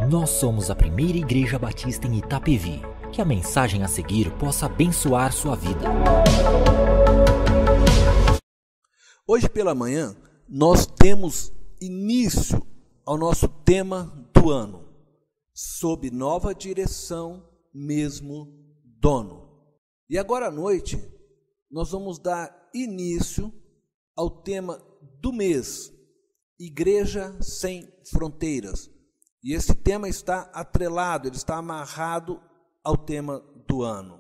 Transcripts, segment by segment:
Nós somos a primeira igreja batista em Itapevi. Que a mensagem a seguir possa abençoar sua vida. Hoje pela manhã, nós temos início ao nosso tema do ano, sob nova direção, mesmo dono. E agora à noite, nós vamos dar início ao tema do mês, Igreja Sem Fronteiras. E esse tema está atrelado, ele está amarrado ao tema do ano.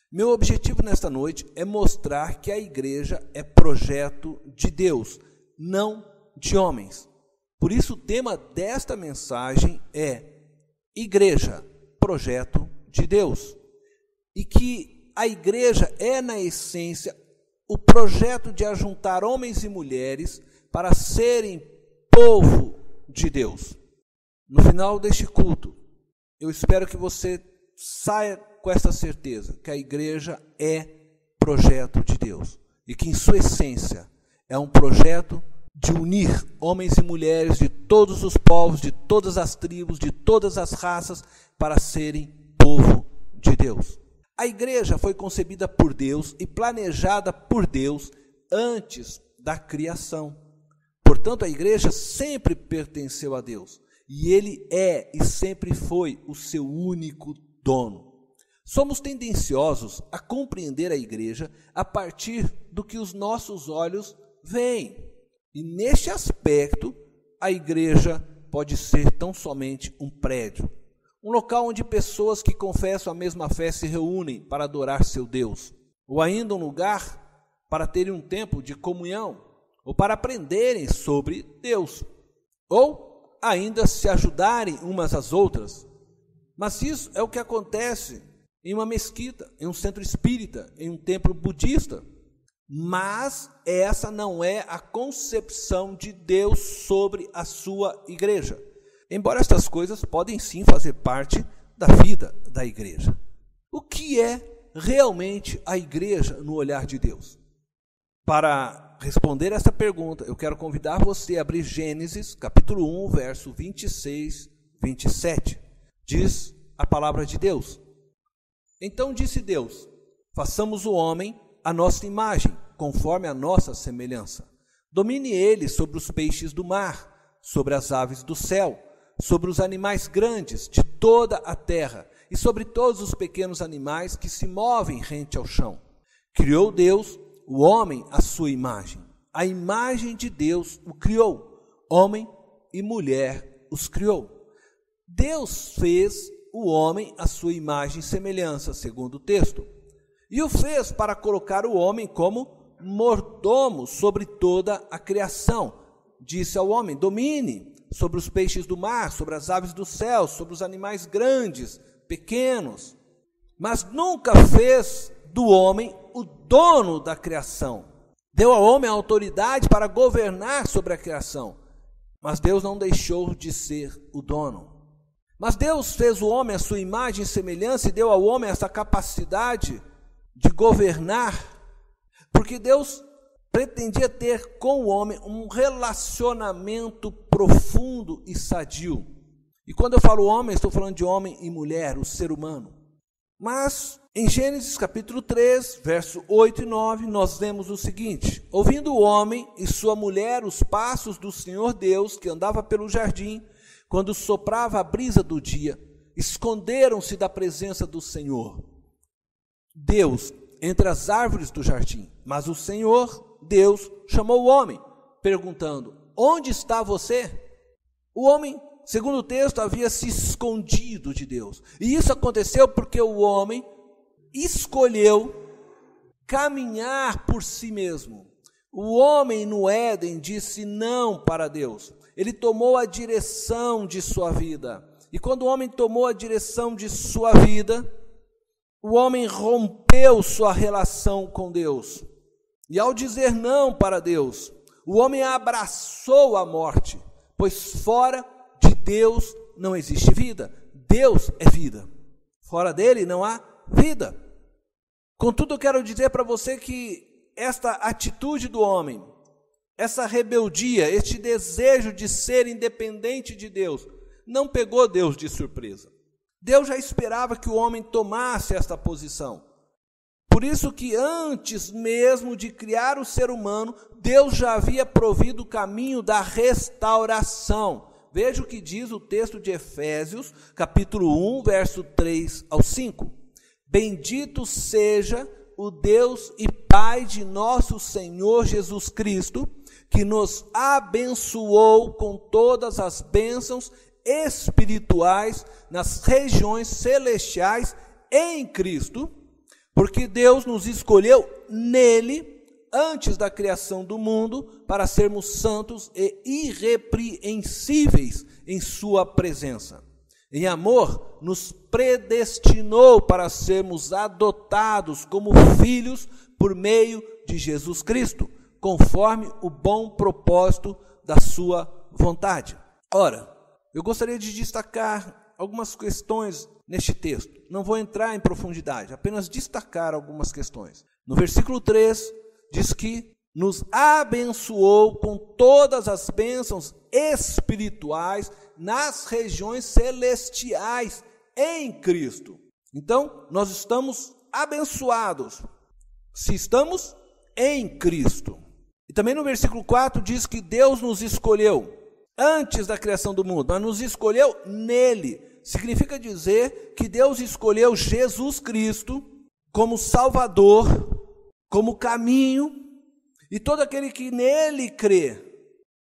Meu objetivo nesta noite é mostrar que a igreja é projeto de Deus, não de homens. Por isso o tema desta mensagem é Igreja, projeto de Deus. E que a igreja é, na essência, o projeto de ajuntar homens e mulheres para serem povo de Deus. No final deste culto, eu espero que você saia com essa certeza, que a igreja é projeto de Deus. E que em sua essência é um projeto de unir homens e mulheres de todos os povos, de todas as tribos, de todas as raças, para serem povo de Deus. A igreja foi concebida por Deus e planejada por Deus antes da criação. Portanto, a igreja sempre pertenceu a Deus. E Ele é e sempre foi o seu único dono. Somos tendenciosos a compreender a igreja a partir do que os nossos olhos veem. E neste aspecto, a igreja pode ser tão somente um prédio. Um local onde pessoas que confessam a mesma fé se reúnem para adorar seu Deus. Ou ainda um lugar para terem um tempo de comunhão, ou para aprenderem sobre Deus. Ou ainda se ajudarem umas às outras. Mas isso é o que acontece em uma mesquita, em um centro espírita, em um templo budista. Mas essa não é a concepção de Deus sobre a sua igreja. Embora estas coisas podem sim fazer parte da vida da igreja. O que é realmente a igreja no olhar de Deus? Para responder essa pergunta, eu quero convidar você a abrir Gênesis, capítulo 1, verso 26, 27. Diz a palavra de Deus. Então disse Deus, façamos o homem à nossa imagem, conforme a nossa semelhança. Domine ele sobre os peixes do mar, sobre as aves do céu, sobre os animais grandes de toda a terra e sobre todos os pequenos animais que se movem rente ao chão. Criou Deus o homem à sua imagem. A imagem de Deus o criou. Homem e mulher os criou. Deus fez o homem à sua imagem e semelhança, segundo o texto. E o fez para colocar o homem como mordomo sobre toda a criação. Disse ao homem, domine sobre os peixes do mar, sobre as aves do céu, sobre os animais grandes, pequenos. Mas nunca fez do homem o dono da criação. Deu ao homem a autoridade para governar sobre a criação. Mas Deus não deixou de ser o dono. Mas Deus fez o homem à sua imagem e semelhança e deu ao homem essa capacidade de governar, porque Deus pretendia ter com o homem um relacionamento profundo e sadio. E quando eu falo homem, estou falando de homem e mulher, o ser humano. Mas em Gênesis capítulo 3, verso 8 e 9, nós vemos o seguinte: ouvindo o homem e sua mulher os passos do Senhor Deus, que andava pelo jardim, quando soprava a brisa do dia, esconderam-se da presença do Senhor Deus entre as árvores do jardim. Mas o Senhor Deus chamou o homem, perguntando, onde está você? O homem, segundo o texto, havia se escondido de Deus. E isso aconteceu porque o homem escolheu caminhar por si mesmo. O homem no Éden disse não para Deus. Ele tomou a direção de sua vida. E quando o homem tomou a direção de sua vida, o homem rompeu sua relação com Deus. E ao dizer não para Deus, o homem abraçou a morte, pois fora de Deus não existe vida. Deus é vida. Fora dele não há vida. Contudo, eu quero dizer para você que esta atitude do homem, essa rebeldia, este desejo de ser independente de Deus, não pegou Deus de surpresa. Deus já esperava que o homem tomasse esta posição. Por isso que antes mesmo de criar o ser humano, Deus já havia provido o caminho da restauração. Veja o que diz o texto de Efésios, capítulo 1, verso 3 ao 5. Bendito seja o Deus e Pai de nosso Senhor Jesus Cristo, que nos abençoou com todas as bênçãos espirituais nas regiões celestiais em Cristo, porque Deus nos escolheu nele antes da criação do mundo para sermos santos e irrepreensíveis em sua presença. Em amor, nos predestinou para sermos adotados como filhos por meio de Jesus Cristo, conforme o bom propósito da sua vontade. Ora, eu gostaria de destacar algumas questões neste texto. Não vou entrar em profundidade, apenas destacar algumas questões. No versículo 3, diz que nos abençoou com todas as bênçãos espirituais nas regiões celestiais em Cristo. Então, nós estamos abençoados se estamos em Cristo. E também no versículo 4 diz que Deus nos escolheu antes da criação do mundo, mas nos escolheu nele. Significa dizer que Deus escolheu Jesus Cristo como Salvador, como caminho, e todo aquele que nele crê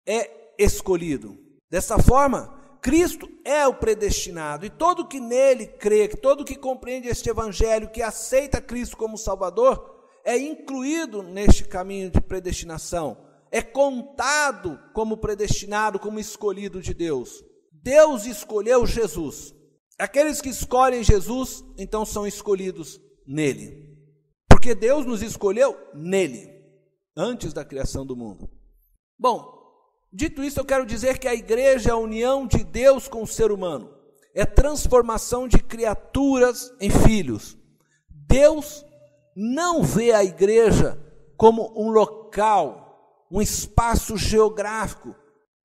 é escolhido. Dessa forma, Cristo é o predestinado, e todo que nele crê, todo que compreende este evangelho, que aceita Cristo como Salvador, é incluído neste caminho de predestinação, é contado como predestinado, como escolhido de Deus. Deus escolheu Jesus. Aqueles que escolhem Jesus, então são escolhidos nele. Porque Deus nos escolheu nele, antes da criação do mundo. Bom, dito isso, eu quero dizer que a igreja é a união de Deus com o ser humano. É transformação de criaturas em filhos. Deus não vê a igreja como um local, um espaço geográfico,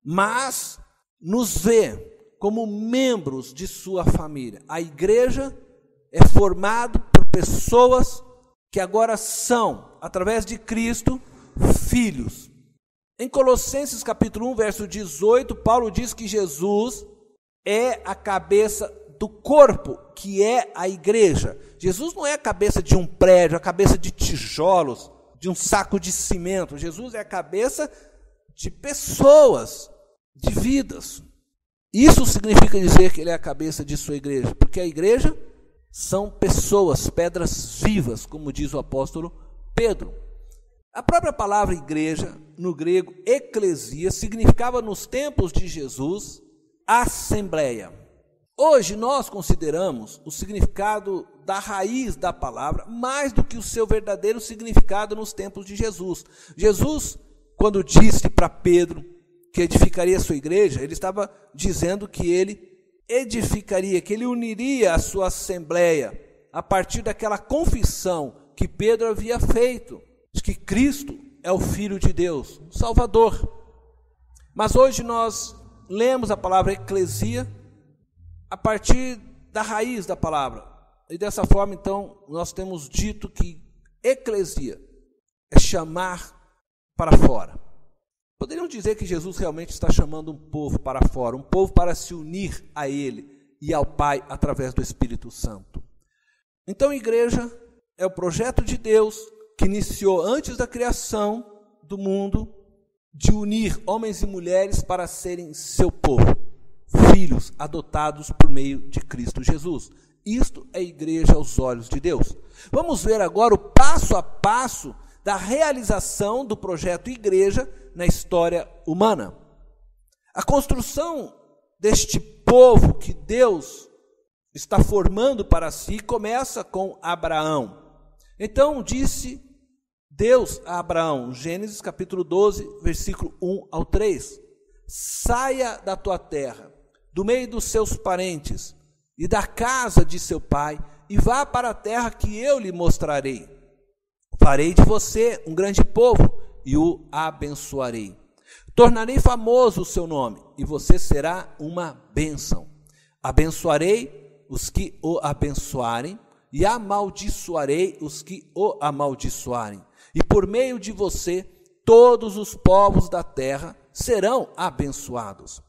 mas nos vê como membros de sua família. A igreja é formada por pessoas que agora são, através de Cristo, filhos. Em Colossenses capítulo 1, verso 18, Paulo diz que Jesus é a cabeça do corpo, que é a igreja. Jesus não é a cabeça de um prédio, a cabeça de tijolos, de um saco de cimento. Jesus é a cabeça de pessoas, de vidas. Isso significa dizer que ele é a cabeça de sua igreja, porque a igreja são pessoas, pedras vivas, como diz o apóstolo Pedro. A própria palavra igreja, no grego, eclesia, significava nos tempos de Jesus, assembleia. Hoje nós consideramos o significado da raiz da palavra mais do que o seu verdadeiro significado nos tempos de Jesus. Jesus, quando disse para Pedro que edificaria a sua igreja, ele estava dizendo que ele edificaria, que ele uniria a sua assembleia a partir daquela confissão que Pedro havia feito, de que Cristo é o Filho de Deus, o Salvador. Mas hoje nós lemos a palavra eclesia a partir da raiz da palavra. E dessa forma, então, nós temos dito que eclesia é chamar para fora. Poderiam dizer que Jesus realmente está chamando um povo para fora, um povo para se unir a Ele e ao Pai através do Espírito Santo. Então, a igreja é o projeto de Deus que iniciou antes da criação do mundo, de unir homens e mulheres para serem seu povo, filhos adotados por meio de Cristo Jesus. Isto é igreja aos olhos de Deus. Vamos ver agora o passo a passo da realização do projeto igreja na história humana. A construção deste povo que Deus está formando para si começa com Abraão. Então disse Deus a Abraão, Gênesis capítulo 12, versículo 1 ao 3, saia da tua terra, do meio dos seus parentes e da casa de seu pai, e vá para a terra que eu lhe mostrarei. Farei de você um grande povo e o abençoarei. Tornarei famoso o seu nome, e você será uma bênção. Abençoarei os que o abençoarem, e amaldiçoarei os que o amaldiçoarem. E por meio de você, todos os povos da terra serão abençoados.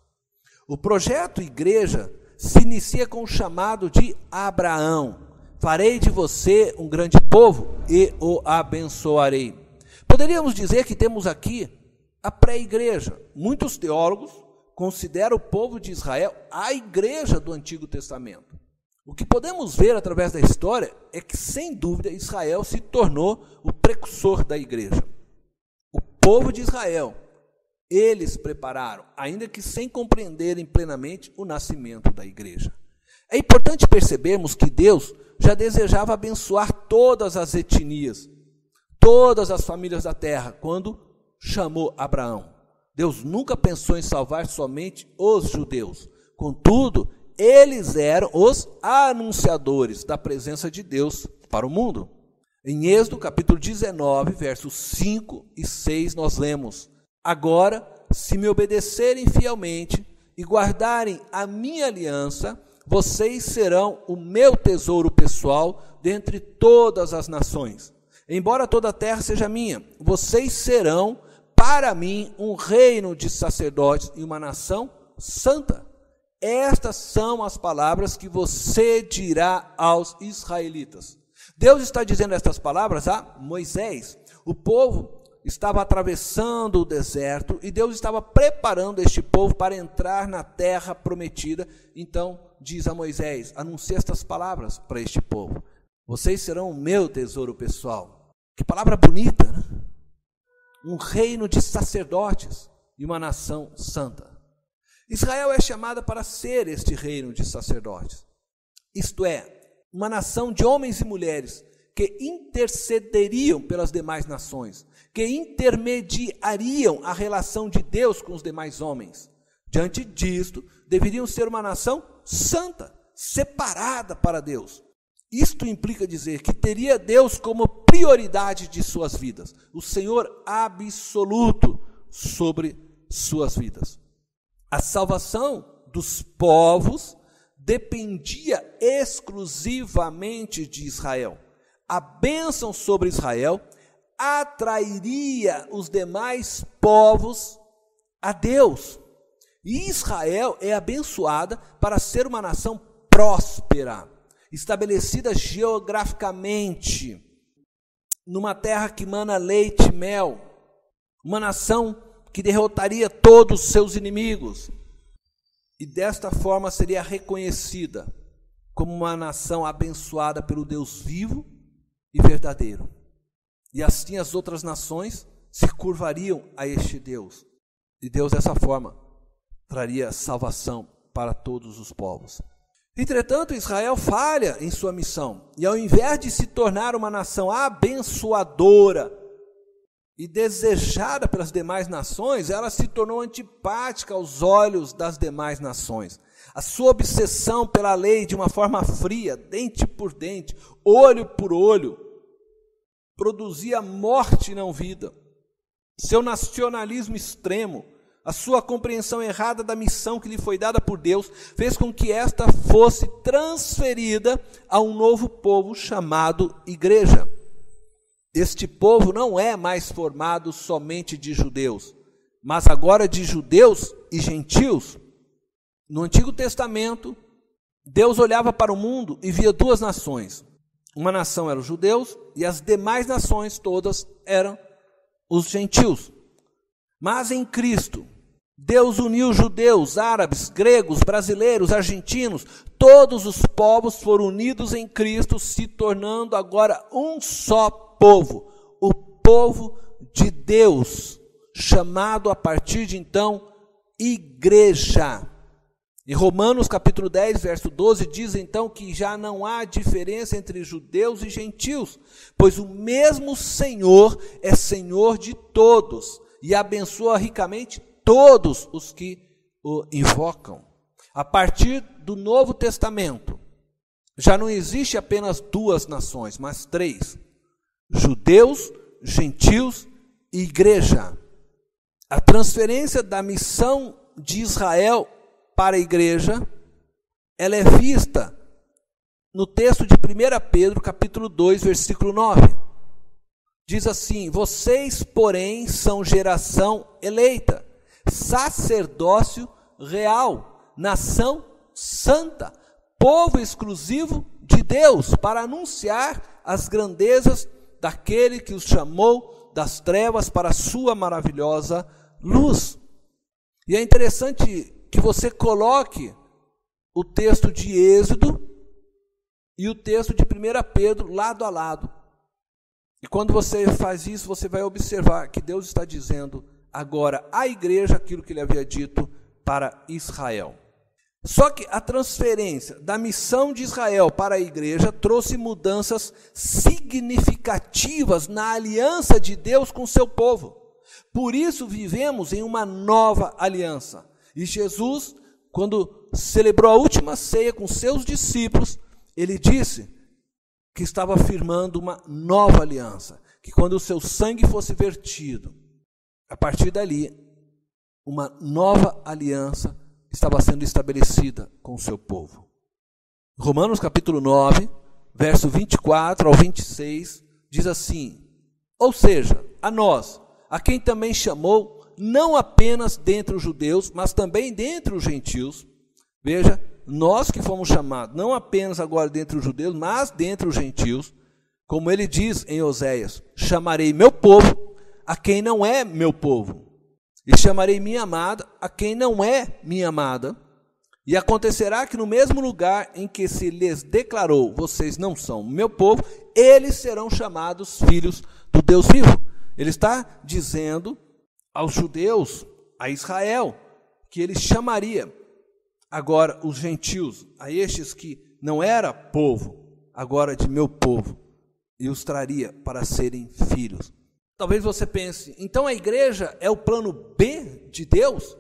O projeto igreja se inicia com o chamado de Abraão. Farei de você um grande povo e o abençoarei. Poderíamos dizer que temos aqui a pré-igreja. Muitos teólogos consideram o povo de Israel a igreja do Antigo Testamento. O que podemos ver através da história é que, sem dúvida, Israel se tornou o precursor da igreja. O povo de Israel, eles prepararam, ainda que sem compreenderem plenamente, o nascimento da igreja. É importante percebermos que Deus já desejava abençoar todas as etnias, todas as famílias da terra, quando chamou Abraão. Deus nunca pensou em salvar somente os judeus. Contudo, eles eram os anunciadores da presença de Deus para o mundo. Em Êxodo, capítulo 19, versos 5 e 6, nós lemos: agora, se me obedecerem fielmente e guardarem a minha aliança, vocês serão o meu tesouro pessoal dentre todas as nações. Embora toda a terra seja minha, vocês serão para mim um reino de sacerdotes e uma nação santa. Estas são as palavras que você dirá aos israelitas. Deus está dizendo estas palavras a Moisés. O povo estava atravessando o deserto e Deus estava preparando este povo para entrar na terra prometida. Então diz a Moisés: anuncie estas palavras para este povo. Vocês serão o meu tesouro pessoal. Que palavra bonita, né? Um reino de sacerdotes e uma nação santa. Israel é chamada para ser este reino de sacerdotes. Isto é, uma nação de homens e mulheres que intercederiam pelas demais nações, que intermediariam a relação de Deus com os demais homens. Diante disto, deveriam ser uma nação santa, separada para Deus. Isto implica dizer que teria Deus como prioridade de suas vidas, o Senhor absoluto sobre suas vidas. A salvação dos povos dependia exclusivamente de Israel. A bênção sobre Israel atrairia os demais povos a Deus. E Israel é abençoada para ser uma nação próspera, estabelecida geograficamente, numa terra que mana leite e mel, uma nação que derrotaria todos os seus inimigos, e desta forma seria reconhecida como uma nação abençoada pelo Deus vivo e verdadeiro. E assim as outras nações se curvariam a este Deus, e Deus dessa forma traria salvação para todos os povos. Entretanto, Israel falha em sua missão, e ao invés de se tornar uma nação abençoadora e desejada pelas demais nações, ela se tornou antipática aos olhos das demais nações. A sua obsessão pela lei de uma forma fria, dente por dente, olho por olho, produzia morte e não vida. Seu nacionalismo extremo, a sua compreensão errada da missão que lhe foi dada por Deus, fez com que esta fosse transferida a um novo povo chamado igreja. Este povo não é mais formado somente de judeus, mas agora de judeus e gentios. No Antigo Testamento, Deus olhava para o mundo e via duas nações. Uma nação eram os judeus e as demais nações todas eram os gentios. Mas em Cristo, Deus uniu judeus, árabes, gregos, brasileiros, argentinos, todos os povos foram unidos em Cristo, se tornando agora um só povo, o povo de Deus, chamado a partir de então igreja. Em Romanos capítulo 10, verso 12, diz então que já não há diferença entre judeus e gentios, pois o mesmo Senhor é Senhor de todos e abençoa ricamente todos os que o invocam. A partir do Novo Testamento, já não existe apenas duas nações, mas três: judeus, gentios e igreja. A transferência da missão de Israel para a igreja ela é vista no texto de 1 Pedro, capítulo 2, versículo 9. Diz assim: vocês, porém, são geração eleita, sacerdócio real, nação santa, povo exclusivo de Deus, para anunciar as grandezas daquele que os chamou das trevas para a sua maravilhosa luz. E é interessante que você coloque o texto de Êxodo e o texto de 1 Pedro lado a lado. E quando você faz isso, você vai observar que Deus está dizendo agora à igreja aquilo que ele havia dito para Israel. Só que a transferência da missão de Israel para a igreja trouxe mudanças significativas na aliança de Deus com o seu povo. Por isso vivemos em uma nova aliança. E Jesus, quando celebrou a última ceia com seus discípulos, ele disse que estava firmando uma nova aliança, que quando o seu sangue fosse vertido, a partir dali, uma nova aliança estava sendo estabelecida com o seu povo. Romanos capítulo 9, verso 24 ao 26, diz assim: ou seja, a nós, a quem também chamou, não apenas dentre os judeus, mas também dentre os gentios. Veja, nós que fomos chamados, não apenas agora dentre os judeus, mas dentre os gentios, como ele diz em Oséias: chamarei meu povo a quem não é meu povo, e chamarei minha amada a quem não é minha amada. E acontecerá que no mesmo lugar em que se lhes declarou, vocês não são meu povo, eles serão chamados filhos do Deus vivo. Ele está dizendo aos judeus, a Israel, que ele chamaria agora os gentios, a estes que não era povo, agora de meu povo, e os traria para serem filhos. Talvez você pense, então a igreja é o plano B de Deus?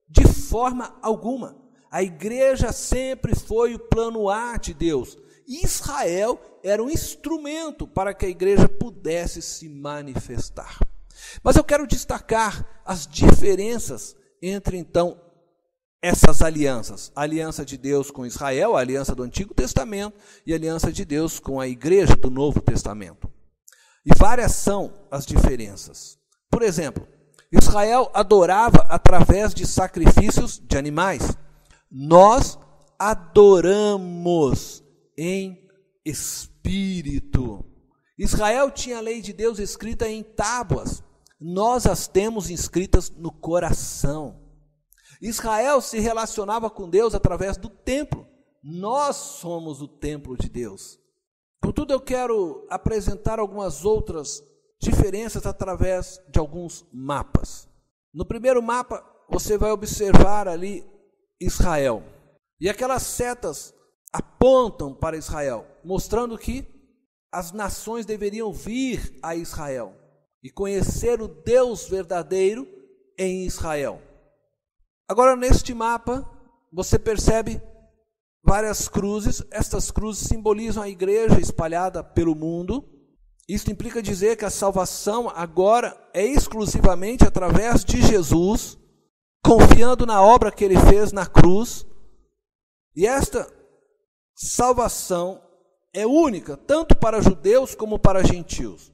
De forma alguma. A igreja sempre foi o plano A de Deus. Israel era um instrumento para que a igreja pudesse se manifestar. Mas eu quero destacar as diferenças entre, então, essas alianças. A aliança de Deus com Israel, a aliança do Antigo Testamento, e a aliança de Deus com a igreja do Novo Testamento. E várias são as diferenças. Por exemplo, Israel adorava através de sacrifícios de animais. Nós adoramos em espírito. Israel tinha a lei de Deus escrita em tábuas. Nós as temos inscritas no coração. Israel se relacionava com Deus através do templo. Nós somos o templo de Deus. Contudo, eu quero apresentar algumas outras diferenças através de alguns mapas. No primeiro mapa, você vai observar ali Israel. E aquelas setas apontam para Israel, mostrando que as nações deveriam vir a Israel e conhecer o Deus verdadeiro em Israel. Agora, neste mapa, você percebe várias cruzes. Estas cruzes simbolizam a igreja espalhada pelo mundo. Isso implica dizer que a salvação agora é exclusivamente através de Jesus, confiando na obra que ele fez na cruz. E esta salvação é única, tanto para judeus como para gentios.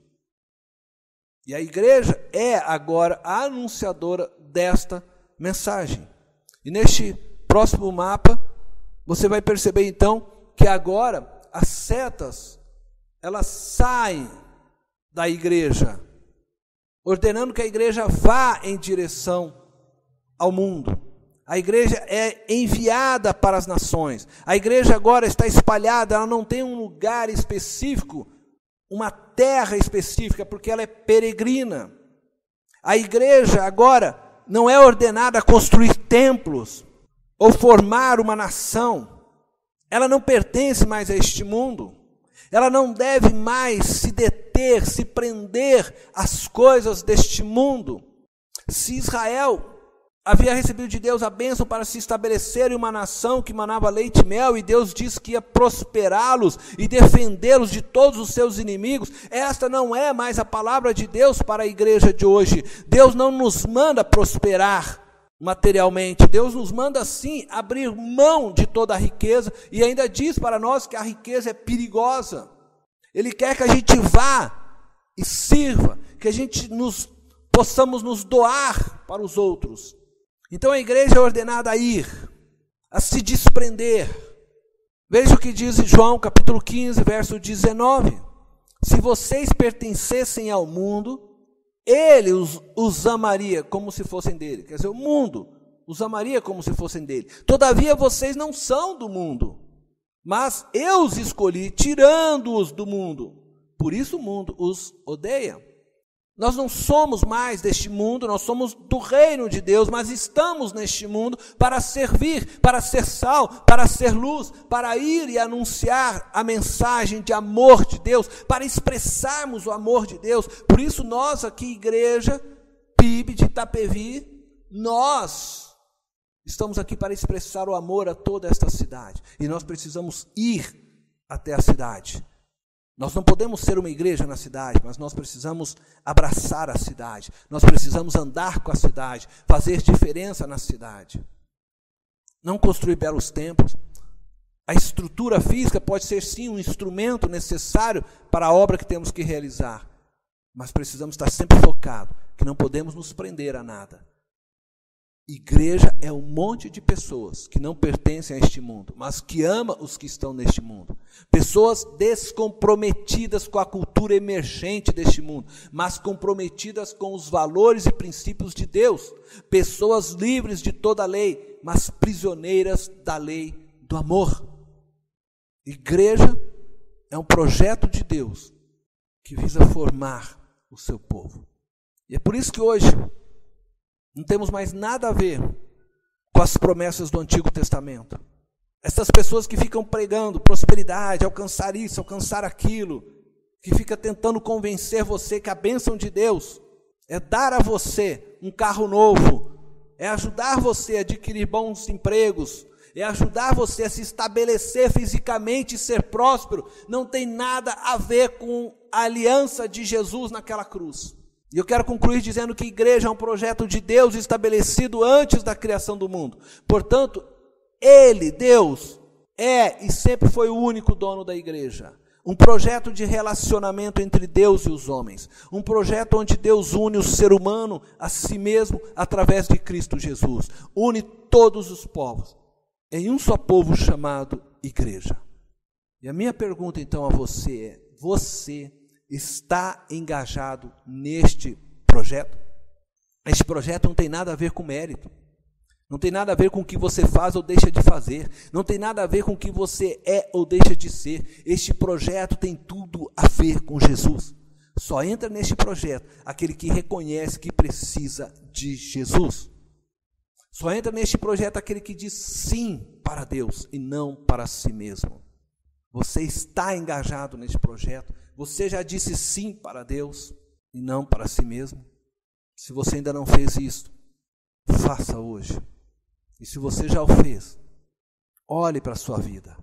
E a igreja é agora a anunciadora desta mensagem. E neste próximo mapa, você vai perceber então que agora as setas, elas saem da igreja, ordenando que a igreja vá em direção ao mundo. A igreja é enviada para as nações. A igreja agora está espalhada, ela não tem um lugar específico, uma terra específica, porque ela é peregrina. A igreja agora não é ordenada a construir templos ou formar uma nação. Ela não pertence mais a este mundo. Ela não deve mais se deter, se prender às coisas deste mundo. Se Israel havia recebido de Deus a bênção para se estabelecer em uma nação que manava leite e mel, e Deus disse que ia prosperá-los e defendê-los de todos os seus inimigos, esta não é mais a palavra de Deus para a igreja de hoje. Deus não nos manda prosperar, materialmente. Deus nos manda sim abrir mão de toda a riqueza e ainda diz para nós que a riqueza é perigosa. Ele quer que a gente vá e sirva, que a gente possamos nos doar para os outros. Então a igreja é ordenada a ir, a se desprender. Veja o que diz João capítulo 15, verso 19. Se vocês pertencessem ao mundo, ele os amaria como se fossem dele. Quer dizer, o mundo os amaria como se fossem dele. Todavia vocês não são do mundo, mas eu os escolhi tirando-os do mundo. Por isso o mundo os odeia. Nós não somos mais deste mundo, nós somos do reino de Deus, mas estamos neste mundo para servir, para ser sal, para ser luz, para ir e anunciar a mensagem de amor de Deus, para expressarmos o amor de Deus. Por isso nós aqui, igreja PIB de Itapevi, nós estamos aqui para expressar o amor a toda esta cidade. E nós precisamos ir até a cidade. Nós não podemos ser uma igreja na cidade, mas nós precisamos abraçar a cidade. Nós precisamos andar com a cidade, fazer diferença na cidade. Não construir belos templos. A estrutura física pode ser sim um instrumento necessário para a obra que temos que realizar. Mas precisamos estar sempre focados, que não podemos nos prender a nada. Igreja é um monte de pessoas que não pertencem a este mundo, mas que ama os que estão neste mundo. Pessoas descomprometidas com a cultura emergente deste mundo, mas comprometidas com os valores e princípios de Deus. Pessoas livres de toda a lei, mas prisioneiras da lei do amor. Igreja é um projeto de Deus que visa formar o seu povo. E é por isso que hoje não temos mais nada a ver com as promessas do Antigo Testamento. Essas pessoas que ficam pregando prosperidade, alcançar isso, alcançar aquilo, que fica tentando convencer você que a bênção de Deus é dar a você um carro novo, é ajudar você a adquirir bons empregos, é ajudar você a se estabelecer fisicamente e ser próspero, não tem nada a ver com a aliança de Jesus naquela cruz. E eu quero concluir dizendo que a igreja é um projeto de Deus estabelecido antes da criação do mundo. Portanto, Ele, Deus, é e sempre foi o único dono da igreja. Um projeto de relacionamento entre Deus e os homens. Um projeto onde Deus une o ser humano a si mesmo através de Cristo Jesus. Une todos os povos em um só povo chamado igreja. E a minha pergunta então a você é: você está engajado neste projeto? Este projeto não tem nada a ver com mérito, não tem nada a ver com o que você faz ou deixa de fazer, não tem nada a ver com o que você é ou deixa de ser. Este projeto tem tudo a ver com Jesus. Só entra neste projeto aquele que reconhece que precisa de Jesus. Só entra neste projeto aquele que diz sim para Deus e não para si mesmo. Você está engajado neste projeto? Você já disse sim para Deus e não para si mesmo? Se você ainda não fez isso, faça hoje. E se você já o fez, olhe para a sua vida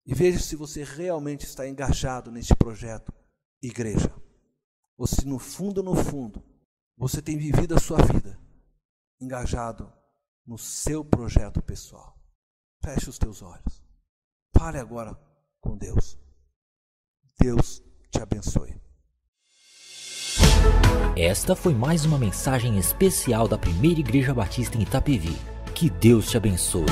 e veja se você realmente está engajado neste projeto igreja. Ou se no fundo, você tem vivido a sua vida engajado no seu projeto pessoal. Feche os teus olhos. Fale agora com Deus. Deus te abençoe. Esta foi mais uma mensagem especial da Primeira Igreja Batista em Itapevi. Que Deus te abençoe.